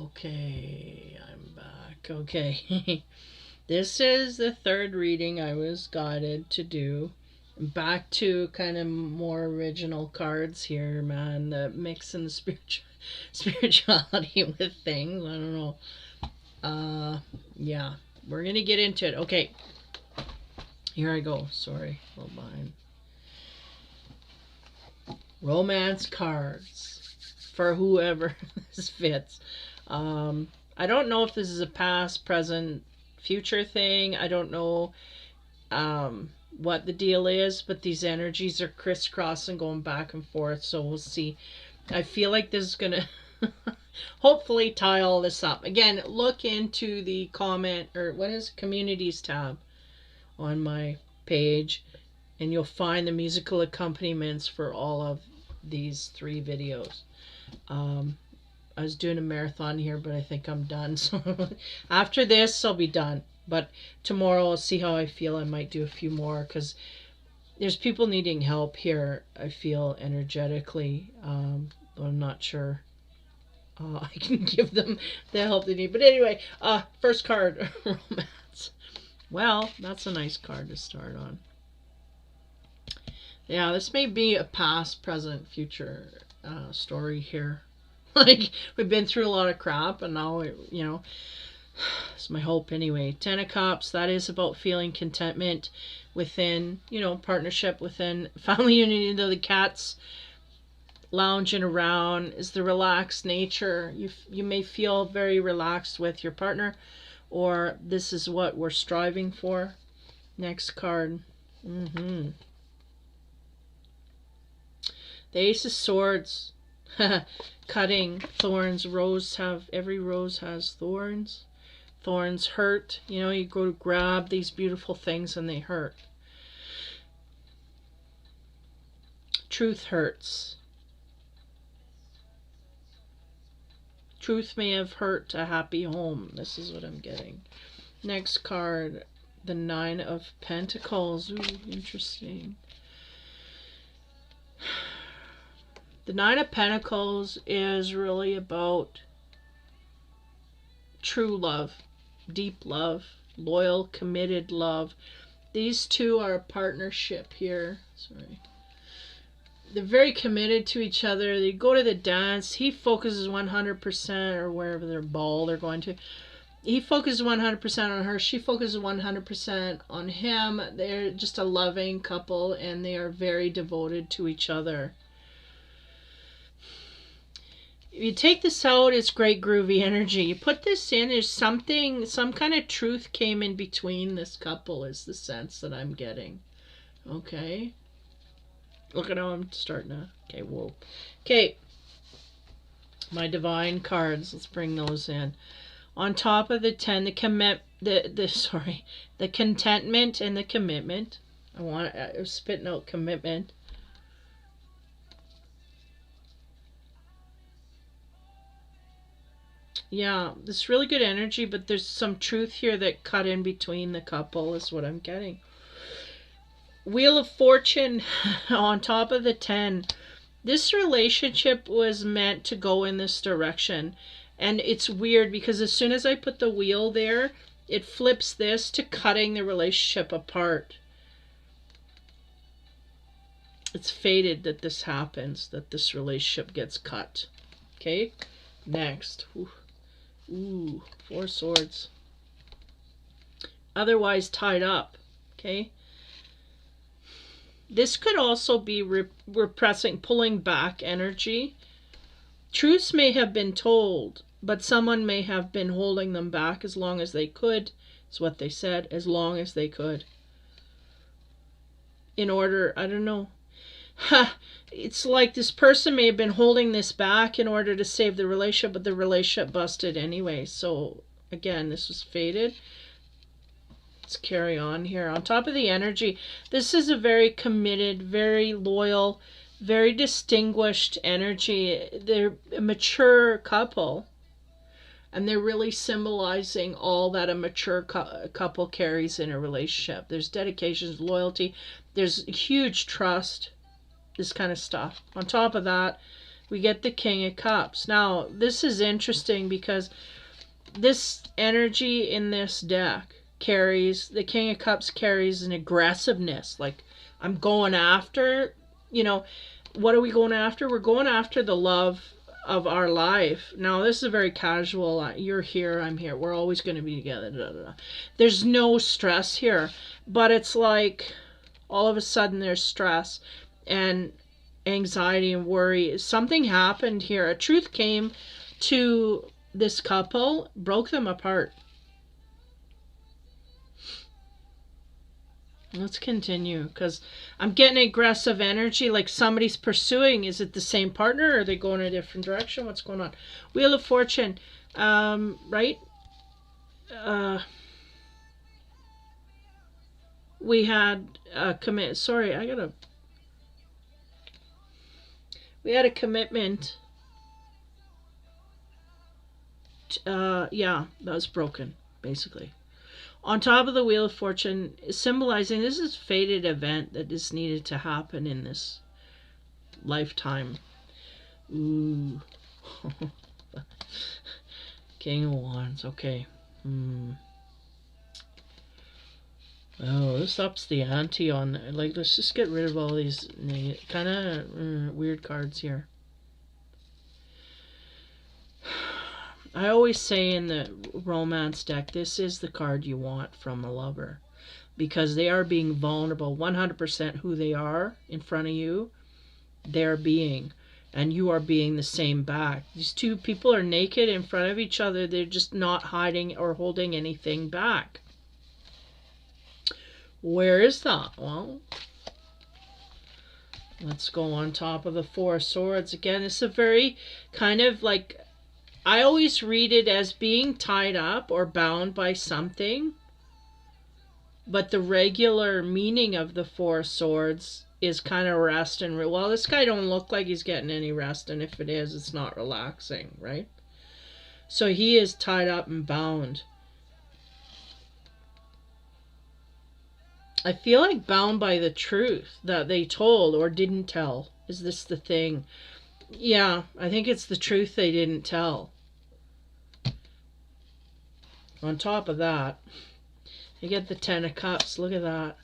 Okay, I'm back. Okay. This is the third reading I was guided to do. Back to kind of more original cards here, man. The mixing the spirituality with things. I don't know. Yeah. We're gonna get into it. Okay. Here I go. Sorry. A little behind. Romance cards. For whoever this fits. I don't know if this is a past, present, future thing. I don't know what the deal is, but these energies are crisscrossing, going back and forth, so we'll see. I feel like this is gonna hopefully tie all this up. Again, look into the comment, or what is communities tab on my page, and you'll find the musical accompaniments for all of these 3 videos. I was doing a marathon here, but I think I'm done. So after this, I'll be done. But tomorrow, I'll see how I feel. I might do a few more because there's people needing help here, I feel, energetically. I'm not sure I can give them the help they need. But anyway, first card, romance. Well, that's a nice card to start on. Yeah, this may be a past, present, future story here. Like, we've been through a lot of crap, and now, you know, it's my hope anyway. 10 of Cups, that is about feeling contentment within, you know, partnership within family unity. The cat's lounging around is the relaxed nature. You may feel very relaxed with your partner, or this is what we're striving for. Next card. The Ace of Swords. Cutting, thorns, every rose has thorns. Thorns hurt. You know, you go to grab these beautiful things and they hurt. Truth hurts. Truth may have hurt a happy home. This is what I'm getting. Next card, the Nine of Pentacles. Ooh, interesting. The Nine of Pentacles is really about true love, deep love, loyal, committed love. These two are a partnership here. Sorry. They're very committed to each other. They go to the dance. He focuses 100%, or wherever their ball they're going to. He focuses 100% on her. She focuses 100% on him. They're just a loving couple, and they are very devoted to each other. If you take this out, it's great groovy energy. You put this in, there's something, some kind of truth came in between this couple, is the sense that I'm getting. Okay. Look at how I'm starting to, okay, whoa. Okay. My divine cards, let's bring those in. On top of the 10, the contentment and the commitment. I was spitting out commitment. Yeah, this really good energy, but there's some truth here that cut in between the couple is what I'm getting. Wheel of Fortune on top of the 10. This relationship was meant to go in this direction. And it's weird because as soon as I put the wheel there, it flips this to cutting the relationship apart. It's fated that this happens, that this relationship gets cut. Okay, next. Ooh, 4 swords. Otherwise tied up. Okay. This could also be repressing, pulling back energy. Truths may have been told, but someone may have been holding them back as long as they could. Is what they said, as long as they could. In order, I don't know. It's like this person may have been holding this back in order to save the relationship, but the relationship busted anyway. So again, this was fated. Let's carry on here. On top of the energy, this is a very committed, very loyal, very distinguished energy. They're a mature couple, and they're really symbolizing all that a mature couple carries in a relationship. There's dedication, loyalty, there's huge trust. This kind of stuff. On top of that, we get the King of Cups. Now, this is interesting because this energy in this deck carries, the King of Cups carries an aggressiveness. Like, I'm going after, you know, what are we going after? We're going after the love of our life. Now, this is a very casual, you're here, I'm here, we're always going to be together. Da, da, da. There's no stress here, but it's like all of a sudden there's stress and anxiety and worry. Something happened here. A truth came to this couple, broke them apart. Let's continue, because I'm getting aggressive energy, like somebody's pursuing. Is it the same partner, or are they going a different direction? What's going on? Wheel of Fortune, right? We had a commit. Sorry, we had a commitment. Yeah, that was broken, basically. On top of the Wheel of Fortune, symbolizing this is a fated event that is needed to happen in this lifetime. Ooh. King of Wands, okay. Oh, this ups the ante on, like, let's just get rid of all these kind of weird cards here. I always say in the romance deck, this is the card you want from a lover, because they are being vulnerable, 100% who they are in front of you, they're being, and you are being the same back. These two people are naked in front of each other. They're just not hiding or holding anything back. Where is that? Well, let's go on top of the Four of Swords. Again, it's a very kind of like, I always read it as being tied up or bound by something. But the regular meaning of the Four of Swords is kind of rest and, well, this guy don't look like he's getting any rest. And if it is, it's not relaxing, right? So he is tied up and bound. I feel like bound by the truth that they told or didn't tell. Is this the thing? Yeah, I think it's the truth they didn't tell. On top of that, you get the Ten of Cups. Look at that.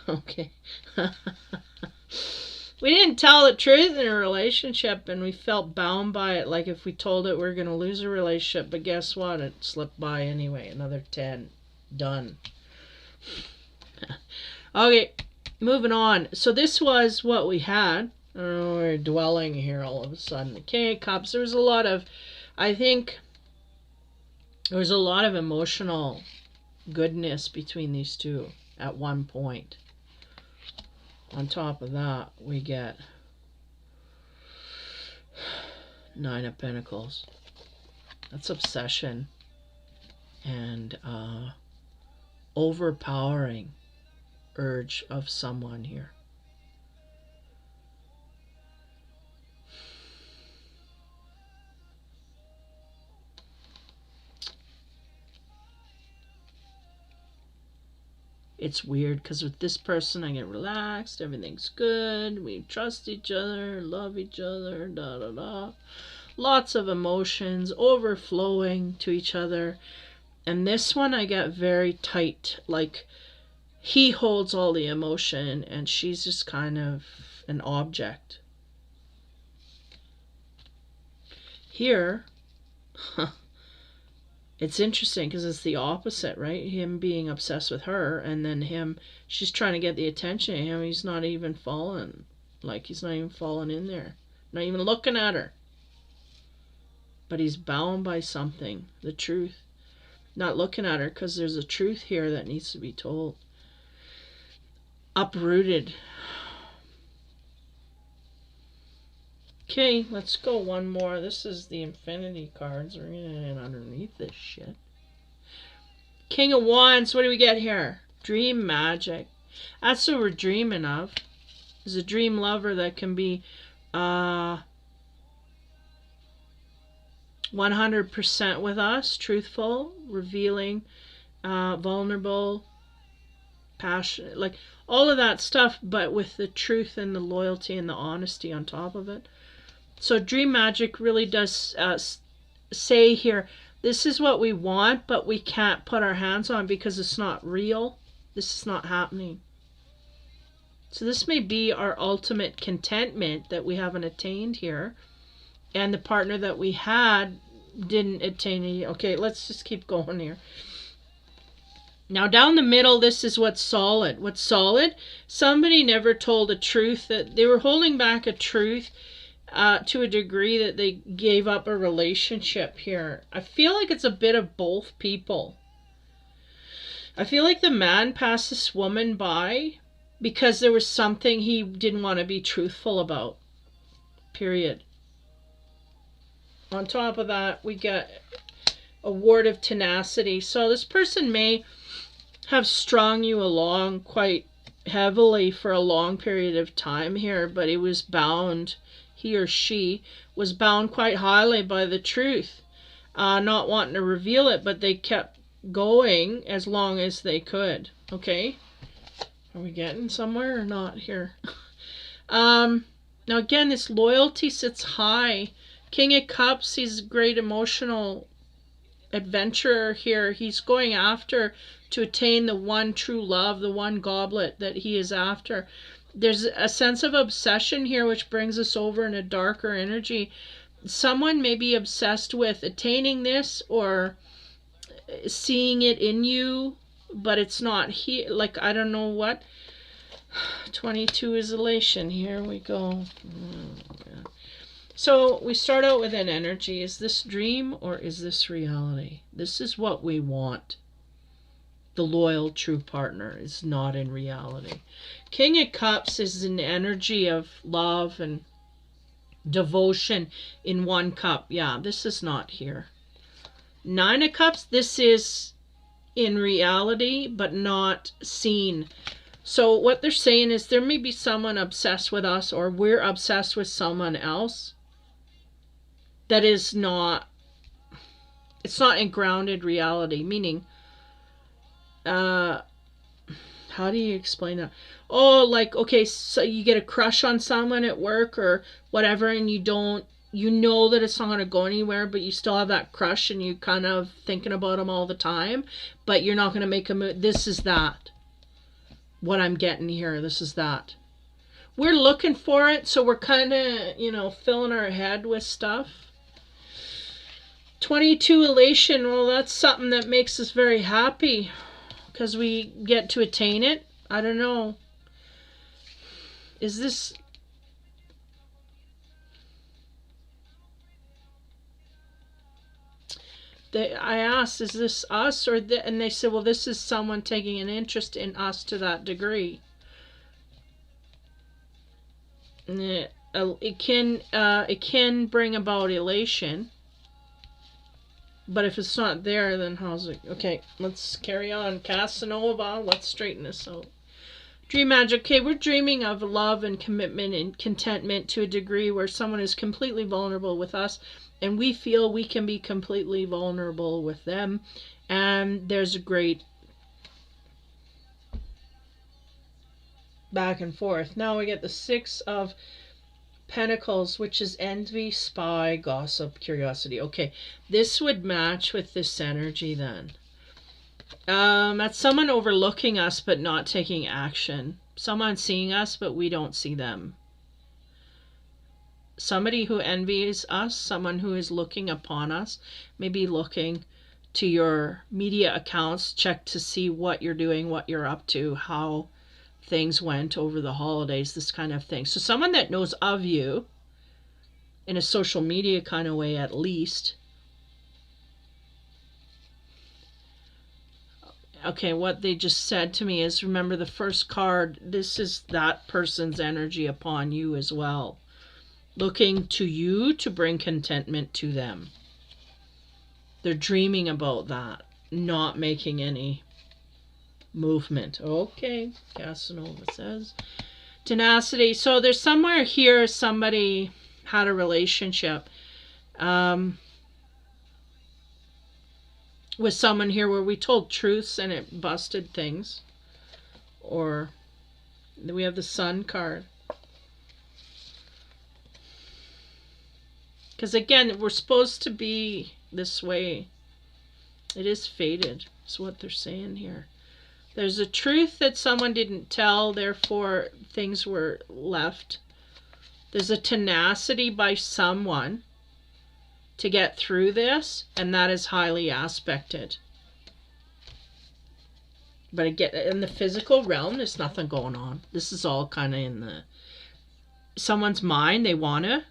Okay. We didn't tell the truth in a relationship, and we felt bound by it. Like if we told it, we're going to lose a relationship. But guess what? It slipped by anyway. Another 10. Done. Okay, moving on. So this was what we had. I don't know, we're dwelling here all of a sudden. The King of Cups. There was a lot of, I think, there was a lot of emotional goodness between these two at one point. On top of that, we get Nine of Pentacles. That's obsession and overpowering urge of someone here. It's weird because with this person I get relaxed, everything's good, we trust each other, love each other, da da da. Lots of emotions overflowing to each other. And this one I get very tight, like he holds all the emotion and she's just kind of an object. Here, it's interesting because it's the opposite, right? Him being obsessed with her, and then him, she's trying to get the attention of him. He's not even falling. Like, he's not even falling in there. Not even looking at her. But he's bound by something. The truth. Not looking at her because there's a truth here that needs to be told. Uprooted. Okay, let's go one more. This is the Infinity cards. We're in underneath this shit. King of Wands, what do we get here? Dream magic. That's what we're dreaming of. There's a dream lover that can be 100% with us, truthful, revealing, vulnerable, passionate, like all of that stuff, but with the truth and the loyalty and the honesty on top of it. So dream magic really does say here, this is what we want, but we can't put our hands on because it's not real. This is not happening. So this may be our ultimate contentment that we haven't attained here. And the partner that we had didn't attain it. Okay, let's just keep going here. Now down the middle, this is what's solid. What's solid? Somebody never told a truth, that they were holding back a truth to a degree that they gave up a relationship here. I feel like it's a bit of both people. I feel like the man passed this woman by because there was something he didn't want to be truthful about. Period. On top of that, we get a word of tenacity. So this person may have strung you along quite heavily for a long period of time here, but it was bound, he or she was bound quite highly by the truth, not wanting to reveal it, but they kept going as long as they could. Okay, are we getting somewhere or not here? Now again, this loyalty sits high. King of Cups, he's a great emotional adventurer here. He's going after to attain the one true love, the one goblet that he is after. There's a sense of obsession here, which brings us over in a darker energy. Someone may be obsessed with attaining this or seeing it in you, but it's not here. Like, I don't know what. 22 is elation. Here we go. So we start out with an energy. Is this dream or is this reality? This is what we want. The loyal, true partner is not in reality. King of Cups is an energy of love and devotion in one cup. Yeah, this is not here. Nine of Cups, this is in reality, but not seen. So what they're saying is there may be someone obsessed with us, or we're obsessed with someone else. That is not, it's not in grounded reality, meaning, how do you explain that? Oh, like, okay, so you get a crush on someone at work or whatever, and you know that it's not going to go anywhere, but you still have that crush and you kind of thinking about them all the time, but you're not going to make a move. This is that. What I'm getting here, this is that. We're looking for it, so we're kind of, filling our head with stuff. 22 elation, well, that's something that makes us very happy because we get to attain it. I don't know. Is this... I asked, is this us or and they said, well, this is someone taking an interest in us to that degree. It can bring about elation. But if it's not there, then how's it? Okay, let's carry on. Casanova, let's straighten this out. Dream magic. Okay, we're dreaming of love and commitment and contentment to a degree where someone is completely vulnerable with us, and we feel we can be completely vulnerable with them. And there's a great back and forth. Now we get the Six of Pentacles, which is envy, spy, gossip, curiosity. Okay, this would match with this energy then. That's someone overlooking us but not taking action. Someone seeing us but we don't see them. Somebody who envies us, someone who is looking upon us, maybe looking to your media accounts, check to see what you're doing, what you're up to, how things went over the holidays, this kind of thing. So someone that knows of you in a social media kind of way, at least. Okay, what they just said to me is, remember the first card, this is that person's energy upon you as well. Looking to you to bring contentment to them. They're dreaming about that, not making any movement. Okay, Casanova says. Tenacity. So there's somewhere here somebody had a relationship with someone here where we told truths and it busted things. or we have the Sun card. Because again, we're supposed to be this way. It is fated, is what they're saying here. There's a truth that someone didn't tell, therefore things were left. There's a tenacity by someone to get through this, and that is highly aspected. But again, in the physical realm, there's nothing going on. This is all kind of in the someone's mind. They want to,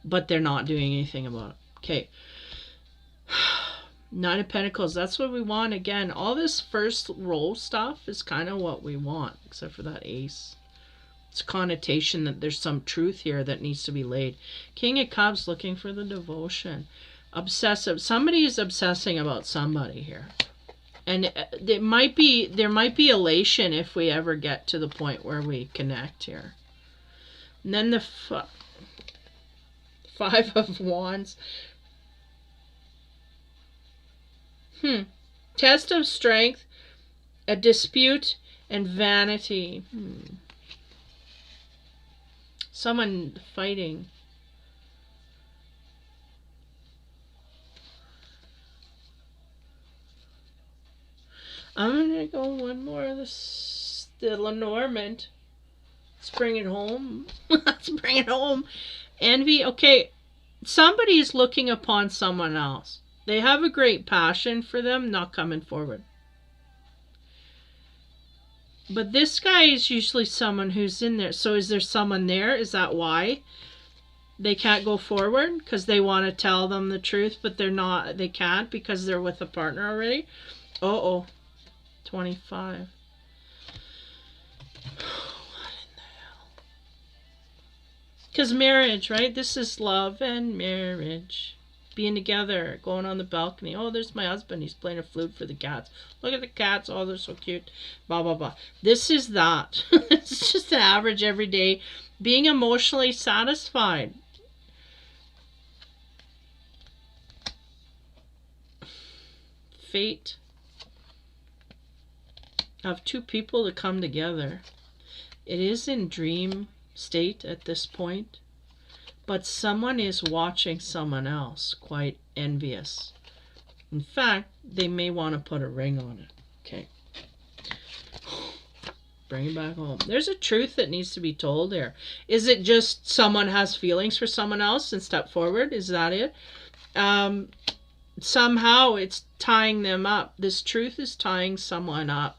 but they're not doing anything about it. Okay. Nine of Pentacles. That's what we want. Again, all this first row stuff is kind of what we want, except for that ace. It's a connotation that there's some truth here that needs to be laid. King of Cups, looking for the devotion. Obsessive. Somebody is obsessing about somebody here. And there might be elation if we ever get to the point where we connect here. And then the Five of Wands. Test of strength, a dispute, and vanity. Someone fighting. I'm going to go one more of this, the Lenormand. Let's bring it home. Let's bring it home. Envy. Okay, somebody is looking upon someone else. They have a great passion for them, not coming forward. But this guy is usually someone who's in there. So is there someone there? Is that why they can't go forward? Because they want to tell them the truth, but they're not. They can't because they're with a partner already. 25. What in the hell? Because marriage, right? This is love and marriage. Being together, going on the balcony. Oh, there's my husband. He's playing a flute for the cats. Look at the cats. Oh, they're so cute. Blah, blah, blah. This is that. It's just an average everyday. Being emotionally satisfied. Fate. Of two people to come together. It is in dream state at this point. But someone is watching someone else, quite envious. In fact, they may want to put a ring on it. Okay. Bring it back home. There's a truth that needs to be told here. Is it just someone has feelings for someone else and step forward? Is that it? Somehow it's tying them up. This truth is tying someone up.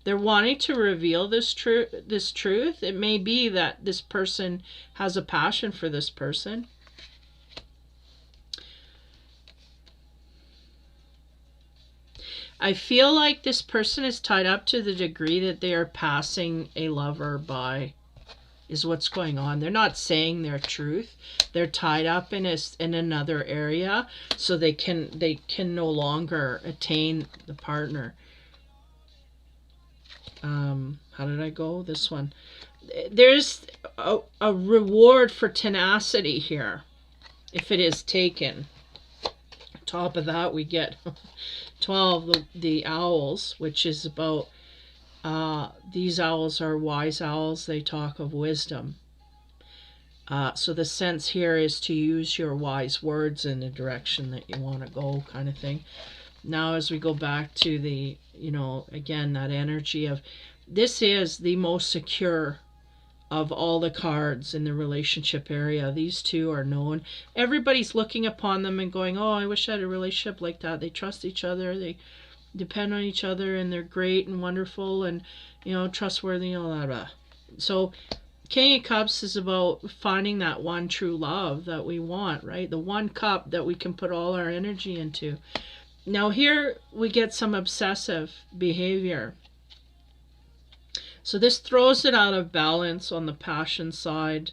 They're wanting to reveal this truth. It may be that this person has a passion for this person. I feel like this person is tied up to the degree that they are passing a lover by, is what's going on. They're not saying their truth. They're tied up in another area, so they can no longer attain the partner. How did I go? This one. There's a reward for tenacity here, if it is taken. Top of that, we get 12, the owls, which is about, these owls are wise owls. They talk of wisdom. So the sense here is to use your wise words in the direction that you want to go, kind of thing. Now, as we go back to the, again, that energy of, this is the most secure of all the cards in the relationship area. These two are known. Everybody's looking upon them and going, oh, I wish I had a relationship like that. They trust each other. They depend on each other, and they're great and wonderful and, trustworthy and all that. So King of Cups is about finding that one true love that we want, right? The one cup that we can put all our energy into. Now here we get some obsessive behavior. So this throws it out of balance on the passion side.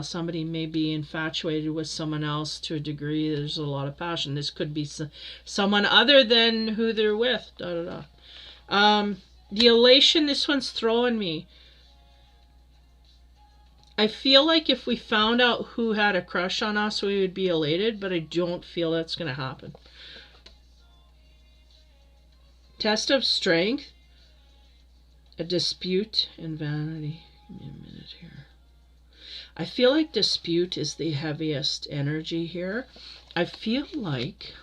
Somebody may be infatuated with someone else to a degree. There's a lot of passion. This could be someone other than who they're with. The elation, this one's throwing me. I feel like if we found out who had a crush on us, we would be elated, but I don't feel that's going to happen. Test of strength. A dispute and vanity. Give me a minute here. I feel like dispute is the heaviest energy here. I feel like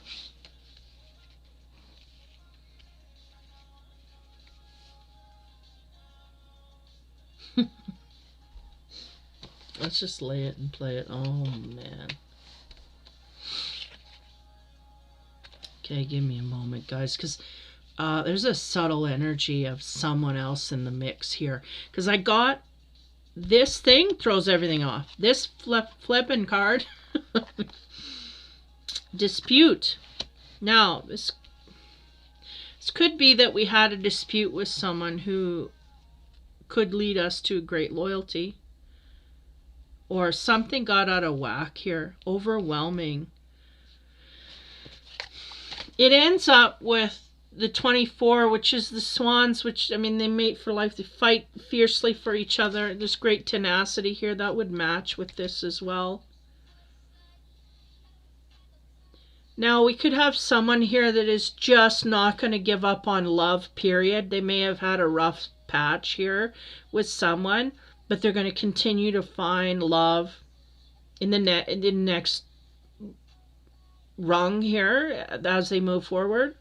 let's just lay it and play it. Oh man. Okay, give me a moment, guys, because there's a subtle energy of someone else in the mix here. Because I got this thing throws everything off. This flipping card. Dispute. Now, this could be that we had a dispute with someone who could lead us to great loyalty. Or something got out of whack here. Overwhelming. It ends up with the 24, which is the swans, which, I mean, they mate for life. They fight fiercely for each other. There's great tenacity here. That would match with this as well. Now, we could have someone here that is just not going to give up on love, period. They may have had a rough patch here with someone, but they're going to continue to find love in the next rung here as they move forward.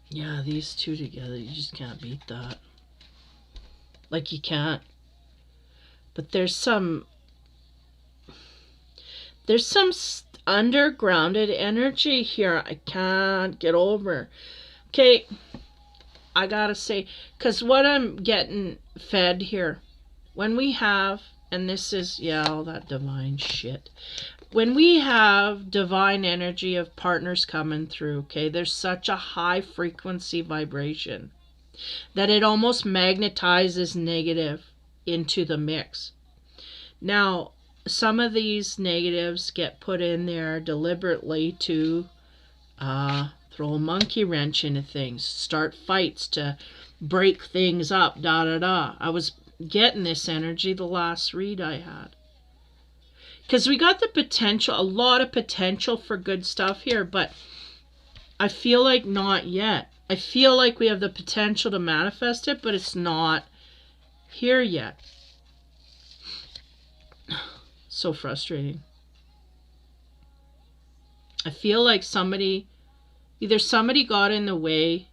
Yeah, these two together, you just can't beat that. Like, you can't. But there's some undergrounded energy here I can't get over. Okay, I gotta say, because what I'm getting fed here, when we have, and this is, yeah, all that divine shit. When we have divine energy of partners coming through, okay, there's such a high frequency vibration that it almost magnetizes negative into the mix. Now, some of these negatives get put in there deliberately to throw a monkey wrench into things, start fights to break things up, I was getting this energy the last read I had. Because we got the potential, a lot of potential for good stuff here, but I feel like not yet. I feel like we have the potential to manifest it, but it's not here yet. So frustrating. I feel like either somebody got in the way.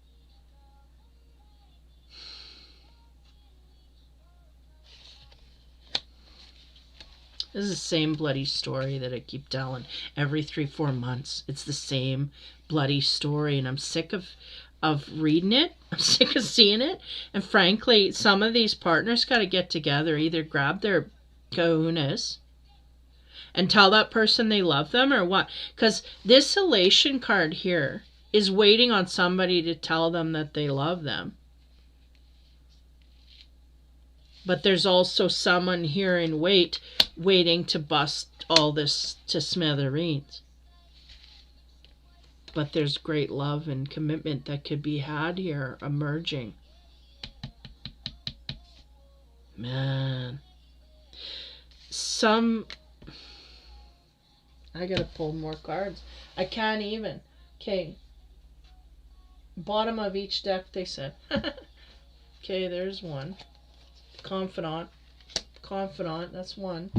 This is the same bloody story that I keep telling every 3-4 months. It's the same bloody story, and I'm sick of reading it. I'm sick of seeing it. And frankly, some of these partners got to get together, either grab their kahunas and tell that person they love them, or what? Because this elation card here is waiting on somebody to tell them that they love them. But there's also someone here in waiting to bust all this to smithereens. But there's great love and commitment that could be had here emerging. Man. I gotta pull more cards. I can't even. Okay. Bottom of each deck, they said. Okay, there's one. Confidant, that's one.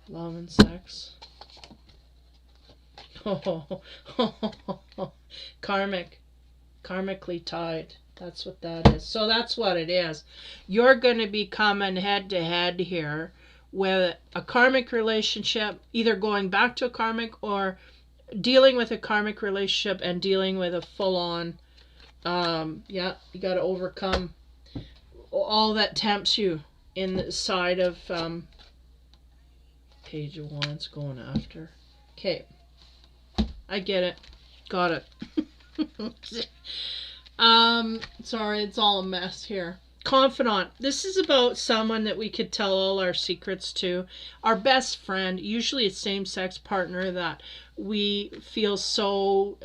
Love and sex. Karmically tied. That's what that is. So that's what it is. You're going to be coming head to head here with a karmic relationship, either going back to a karmic or dealing with a karmic relationship and dealing with a full-on, yeah, you got to overcome all that tempts you in the side of Page of Wands going after. Okay. I get it. Got it. Sorry, it's all a mess here. Confidant. This is about someone that we could tell all our secrets to. Our best friend, usually a same-sex partner that we feel so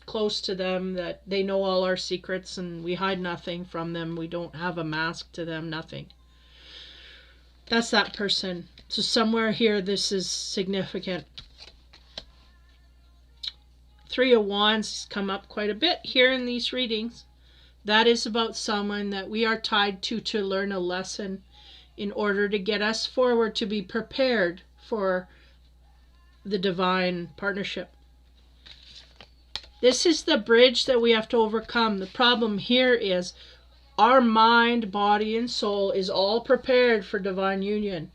close to them that they know all our secrets and we hide nothing from them. We don't have a mask to them, nothing. That's that person. So somewhere here, this is significant. Three of Wands has come up quite a bit here in these readings. That is about someone that we are tied to learn a lesson in order to get us forward, to be prepared for the divine partnership. This is the bridge that we have to overcome. The problem here is our mind, body, and soul is all prepared for divine union.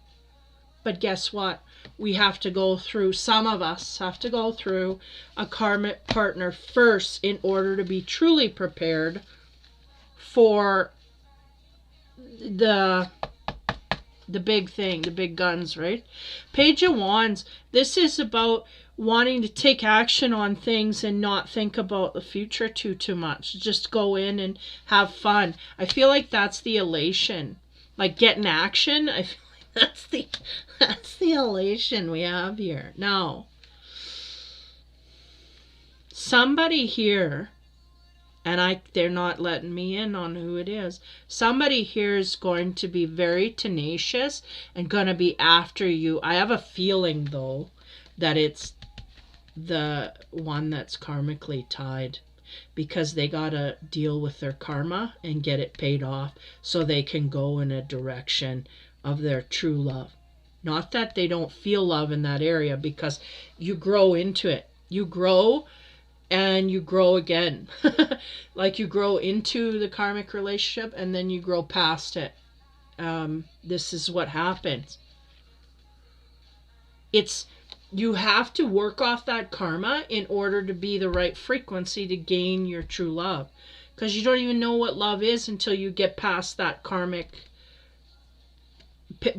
But guess what? We have to go through, some of us have to go through a karmic partner first in order to be truly prepared for the big thing, the big guns, right? Page of Wands, this is about wanting to take action on things and not think about the future too much. Just go in and have fun. I feel like that's the elation. Like getting action, I feel like that's the elation we have here. Now, somebody here, and they're not letting me in on who it is. Somebody here is going to be very tenacious and going to be after you. I have a feeling, though, that it's the one that's karmically tied, because they got to deal with their karma and get it paid off so they can go in a direction of their true love. Not that they don't feel love in that area, because you grow into it. You grow and you grow again. Like you grow into the karmic relationship and then you grow past it. This is what happens. You have to work off that karma in order to be the right frequency to gain your true love. Because you don't even know what love is until you get past that karmic,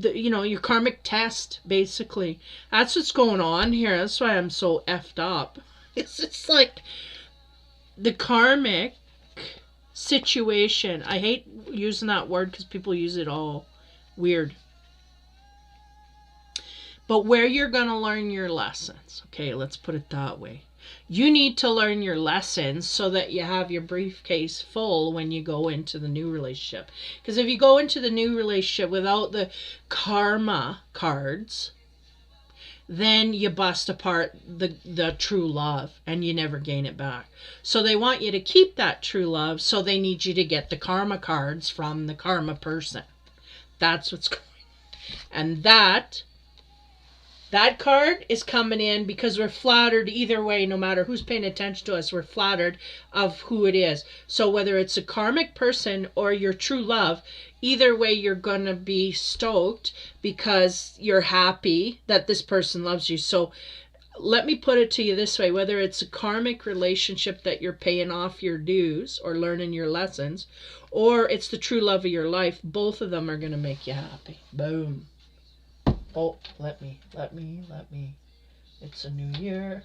your karmic test, basically. That's what's going on here. That's why I'm so effed up. It's like the karmic situation. I hate using that word because people use it all weird. But where you're going to learn your lessons. Okay, let's put it that way. You need to learn your lessons so that you have your briefcase full when you go into the new relationship. Because if you go into the new relationship without the karma cards, then you bust apart the true love and you never gain it back. So they want you to keep that true love, so they need you to get the karma cards from the karma person. That's what's going on. And that card is coming in because we're flattered either way. No matter who's paying attention to us, we're flattered of who it is. So whether it's a karmic person or your true love, either way you're going to be stoked because you're happy that this person loves you. So let me put it to you this way. Whether it's a karmic relationship that you're paying off your dues or learning your lessons, or it's the true love of your life, both of them are going to make you happy. Boom. Oh, let me. It's a new year.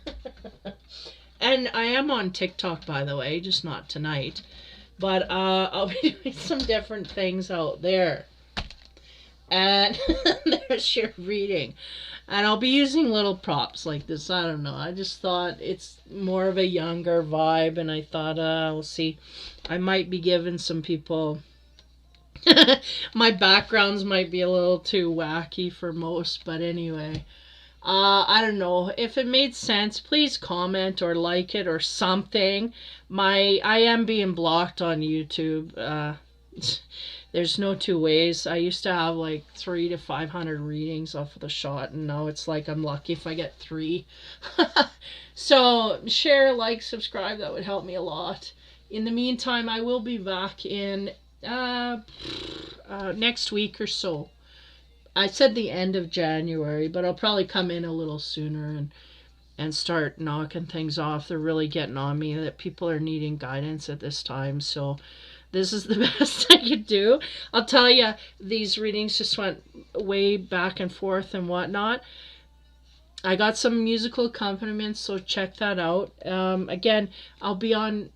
And I am on TikTok, by the way, just not tonight. But I'll be doing some different things out there. And there's your reading. And I'll be using little props like this. I don't know. I just thought it's more of a younger vibe. And I thought, we'll see. I might be giving some people... my backgrounds might be a little too wacky for most, but anyway, I don't know. If it made sense, please comment or like it or something. I am being blocked on YouTube. There's no two ways. I used to have like 300 to 500 readings off of the shot, and now it's like I'm lucky if I get 3. So share, like, subscribe. That would help me a lot. In the meantime, I will be back in next week or so. I said the end of January, but I'll probably come in a little sooner and start knocking things off. They're really getting on me that people are needing guidance at this time, so this is the best I could do. I'll tell you, these readings just went way back and forth and whatnot. I got some musical accompaniments, so check that out. Again, I'll be on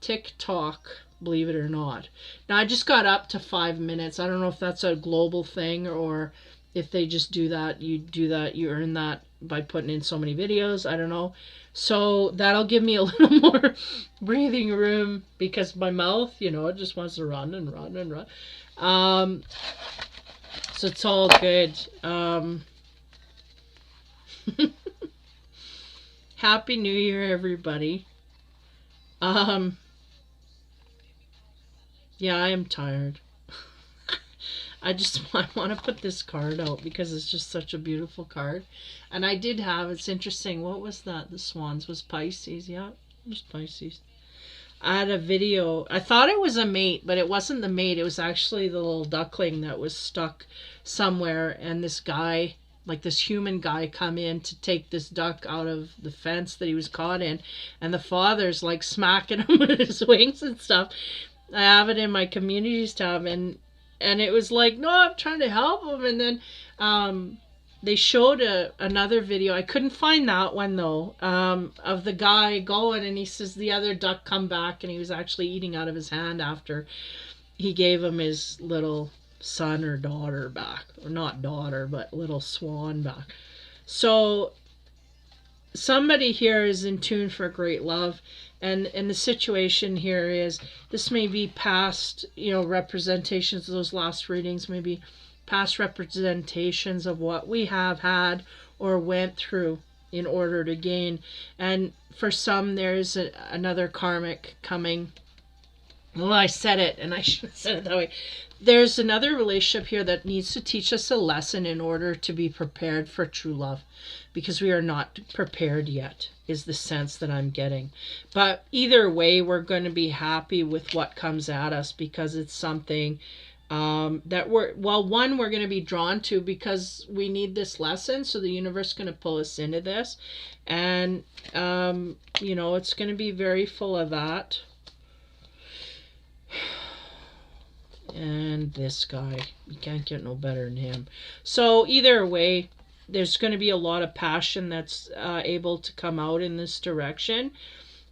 TikTok, believe it or not. Now, I just got up to 5 minutes. I don't know if that's a global thing or if they just do that. You earn that by putting in so many videos. I don't know. So that'll give me a little more breathing room because my mouth, it just wants to run and run and run. So it's all good. Happy New Year, everybody. Yeah, I am tired. I want to put this card out because it's just such a beautiful card. And I did have, it's interesting, what was that? The swans was Pisces. Yeah, it was Pisces. I had a video. I thought it was a mate, but it wasn't the mate. It was actually the little duckling that was stuck somewhere. And this guy, like this human guy, come in to take this duck out of the fence that he was caught in. And the father's like smacking him with his wings and stuff. I have it in my communities tab, and it was like, no, I'm trying to help him. And then they showed another video. I couldn't find that one though, of the guy going, and he says the other duck come back, and he was actually eating out of his hand after he gave him his little son or daughter back, or not daughter, but little swan back. So somebody here is in tune for great love. And the situation here is, this may be past, representations of those last readings, maybe past representations of what we have had or went through in order to gain. And for some, there's another karmic coming. Well, I said it, and I should have said it that way. There's another relationship here that needs to teach us a lesson in order to be prepared for true love, because we are not prepared yet, is the sense that I'm getting. But either way, we're going to be happy with what comes at us, because it's something that we're going to be drawn to, because we need this lesson. So the universe is going to pull us into this, and it's going to be very full of that. And this guy, you can't get no better than him. So either way, there's going to be a lot of passion that's able to come out in this direction.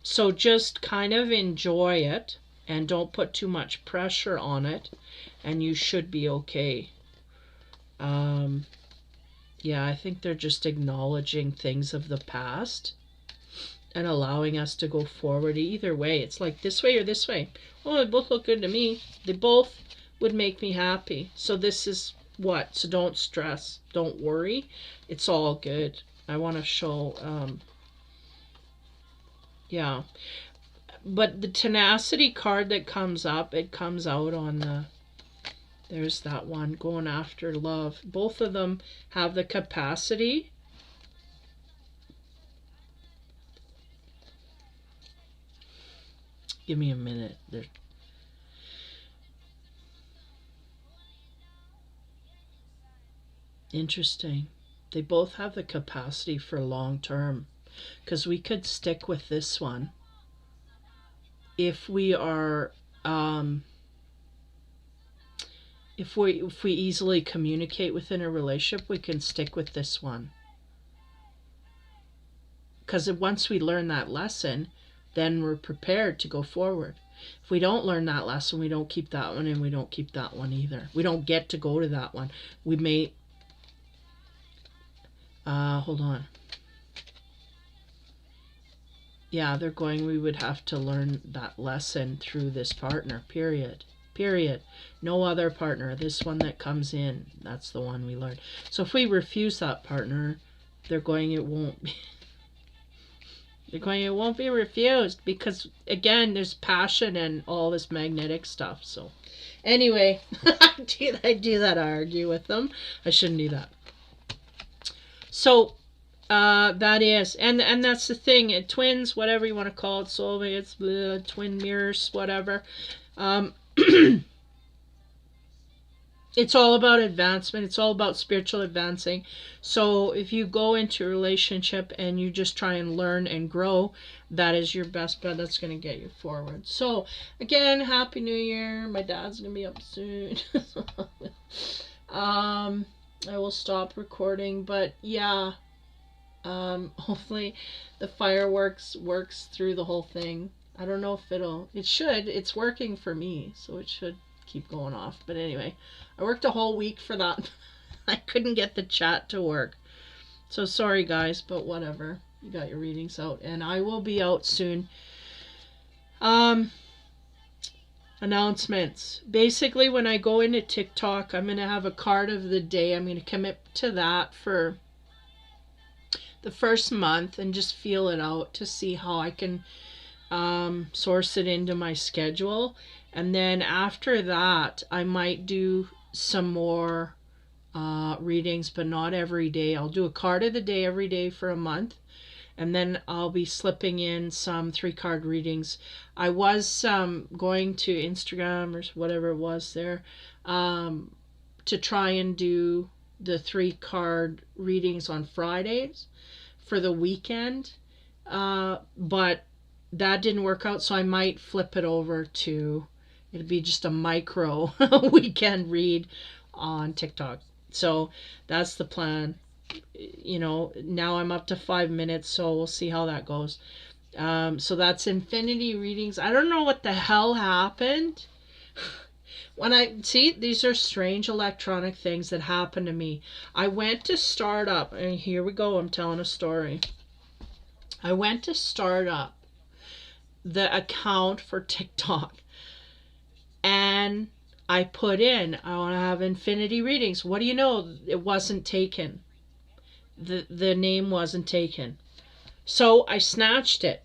So just kind of enjoy it, and don't put too much pressure on it, and you should be okay. Yeah, I think they're just acknowledging things of the past and allowing us to go forward. Either way, it's like this way or this way. Oh, they both look good to me. They both would make me happy. So this is what? So don't stress. Don't worry. It's all good. I want to show, yeah. But the tenacity card that comes up, it comes out on the, there's that one, going after love. Both of them have the capacity. Give me a minute. Interesting. They both have the capacity for long term, because we could stick with this one if we are if we easily communicate within a relationship. We can stick with this one, because once we learn that lesson, then we're prepared to go forward. If we don't learn that lesson, we don't keep that one, and we don't keep that one either. We don't get to go to that one. We may hold on. Yeah, they're going, we would have to learn that lesson through this partner, period. Period. No other partner. This one that comes in, that's the one we learn. So if we refuse that partner, they're going, it won't be. They're going, it won't be refused, because again, there's passion and all this magnetic stuff. So anyway, I do that. I argue with them. I shouldn't do that. So that is, and that's the thing. Twins, whatever you want to call it, soulmates, twin mirrors, whatever. It's all about advancement. It's all about spiritual advancing. So if you go into a relationship and you just try and learn and grow, that is your best bet. That's going to get you forward. So again, Happy New Year. My dad's going to be up soon. I will stop recording, but yeah, hopefully the fireworks works through the whole thing. I don't know if it should. It's working for me, so it should keep going off. But anyway, I worked a whole week for that. I couldn't get the chat to work. So sorry guys, but whatever. You got your readings out, and I will be out soon. Announcements. Basically, when I go into TikTok, I'm going to have a card of the day. I'm going to commit to that for the first month and just feel it out to see how I can source it into my schedule. And then after that, I might do some more readings, but not every day. I'll do a card of the day every day for a month. And then I'll be slipping in some 3-card readings. I was going to Instagram or whatever it was there to try and do the 3-card readings on Fridays for the weekend. But that didn't work out, so I might flip it over to, it'll be just a micro weekend read on TikTok. So that's the plan. You know, now I'm up to 5 minutes, so we'll see how that goes. So that's infinity readings. I don't know what the hell happened. When I see, these are strange electronic things that happen to me. I went to start up, and here we go, I'm telling a story. I went to start up the account for TikTok, and I put in, I want to have infinity readings. What do you know? It wasn't taken. The name wasn't taken. So I snatched it.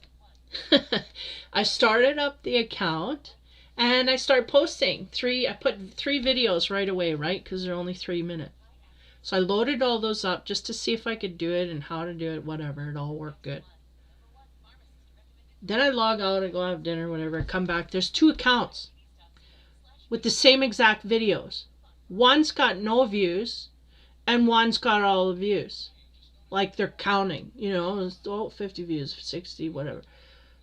I started up the account and I started posting I put 3 videos right away, right? Because they're only 3 minutes. So I loaded all those up just to see if I could do it and how to do it, whatever. It all worked good. Then I log out, I go have dinner, whatever. I come back. There's 2 accounts with the same exact videos. One's got no views and one's got all the views. Like they're counting, you know, 50 views, 60, whatever.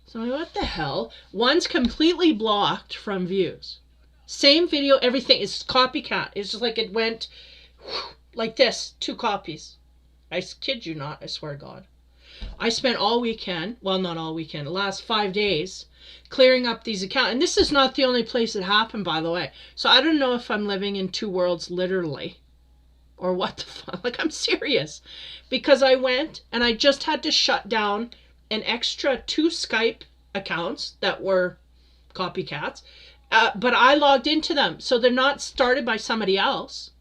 So I'm like, what the hell? One's completely blocked from views. Same video, everything. It's copycat. It's just like it went like this, 2 copies. I kid you not, I swear to God. I spent all weekend, well, not all weekend, the last 5 days, clearing up these accounts. And this is not the only place it happened, by the way. So I don't know if I'm living in 2 worlds, literally. Or what the fuck? Like, I'm serious. Because I went and I just had to shut down an extra 2 Skype accounts that were copycats. But I logged into them. So they're not started by somebody else.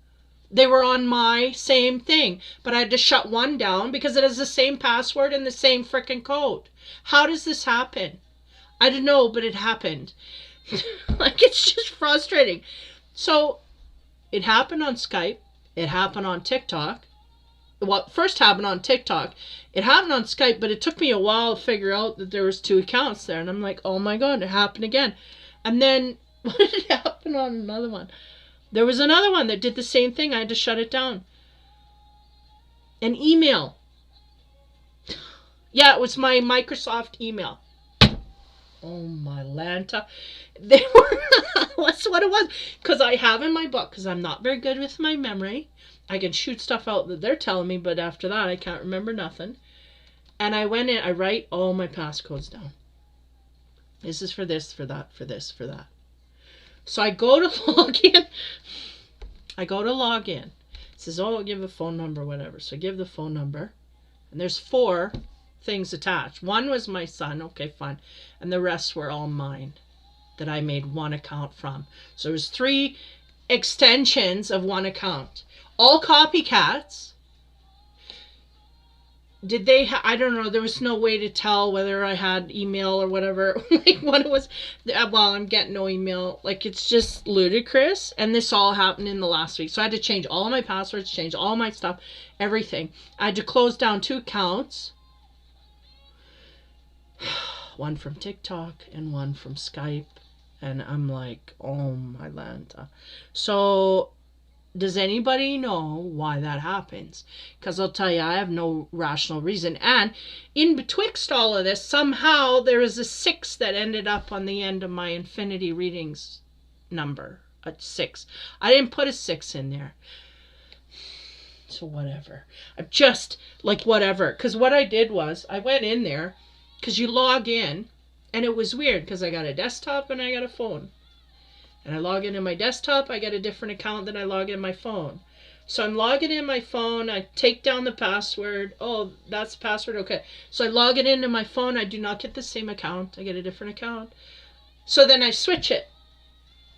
They were on my same thing. But I had to shut one down because it has the same password and the same freaking code. How does this happen? I don't know, but it happened. Like, it's just frustrating. So it happened on Skype. It happened on TikTok. Well, it first happened on TikTok. It happened on Skype, but it took me a while to figure out that there was 2 accounts there. And I'm like, oh my God, it happened again. And then, what did it happen on another one? There was another one that did the same thing. I had to shut it down. An email. Yeah, it was my Microsoft email. Oh my Lanta. They were, that's what it was. Because I have in my book, because I'm not very good with my memory. I can shoot stuff out that they're telling me, but after that I can't remember nothing. And I went in, I write all my passcodes down. This is for this, for that, for this, for that. So I go to log in. It says, oh, give a phone number, whatever. So I give the phone number. And there's 4 things attached. One was my son. Okay, fine. And the rest were all mine that I made 1 account from. So it was 3 extensions of 1 account. All copycats. Did they I don't know, there was no way to tell whether I had email or whatever. Like, what it was, well, I'm getting no email. Like, it's just ludicrous. And this all happened in the last week. So I had to change all my passwords, change all my stuff, everything. I had to close down 2 accounts. One from TikTok and one from Skype. And I'm like, oh my Lanta. So does anybody know why that happens? Because I'll tell you, I have no rational reason. And in betwixt all of this, somehow there is a 6 that ended up on the end of my infinity readings number. A 6. I didn't put a 6 in there. So whatever. I'm just like, whatever. Because what I did was, I went in there, because you log in, and it was weird, because I got a desktop and I got a phone. And I log into my desktop, I get a different account than I log in my phone. So I'm logging in my phone, I take down the password. Oh, that's the password, okay. So I log it into my phone, I do not get the same account, I get a different account. So then I switch it.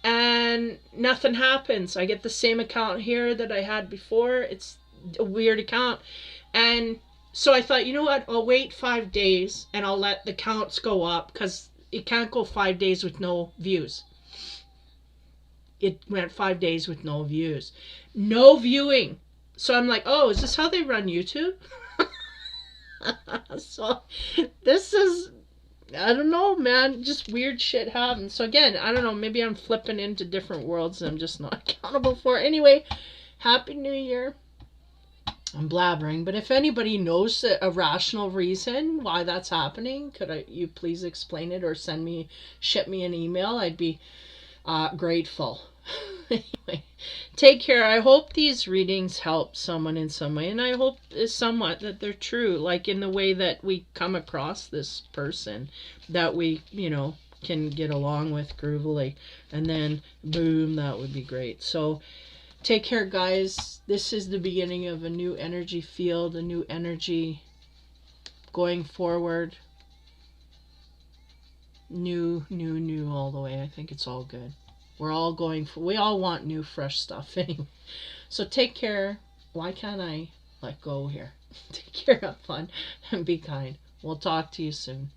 and nothing happens. I get the same account here that I had before. It's a weird account. And so I thought, you know what, I'll wait 5 days and I'll let the counts go up, because it can't go 5 days with no views. It went 5 days with no views. No viewing. So I'm like, oh, is this how they run YouTube? So this is, I don't know, man, just weird shit happens. So again, I don't know, maybe I'm flipping into different worlds and I'm just not accountable for it. Anyway, Happy New Year. I'm blabbering, but if anybody knows a rational reason why that's happening, could you please explain it or ship me an email? I'd be grateful. Anyway, take care. I hope these readings help someone in some way, and I hope somewhat that they're true, like in the way that we come across this person that we, can get along with groovily, and then boom, that would be great. So take care, guys. This is the beginning of a new energy field, a new energy going forward. New all the way. I think it's all good. We all want new, fresh stuff anyway. So take care. Why can't I let go here? Take care, have fun, and be kind. We'll talk to you soon.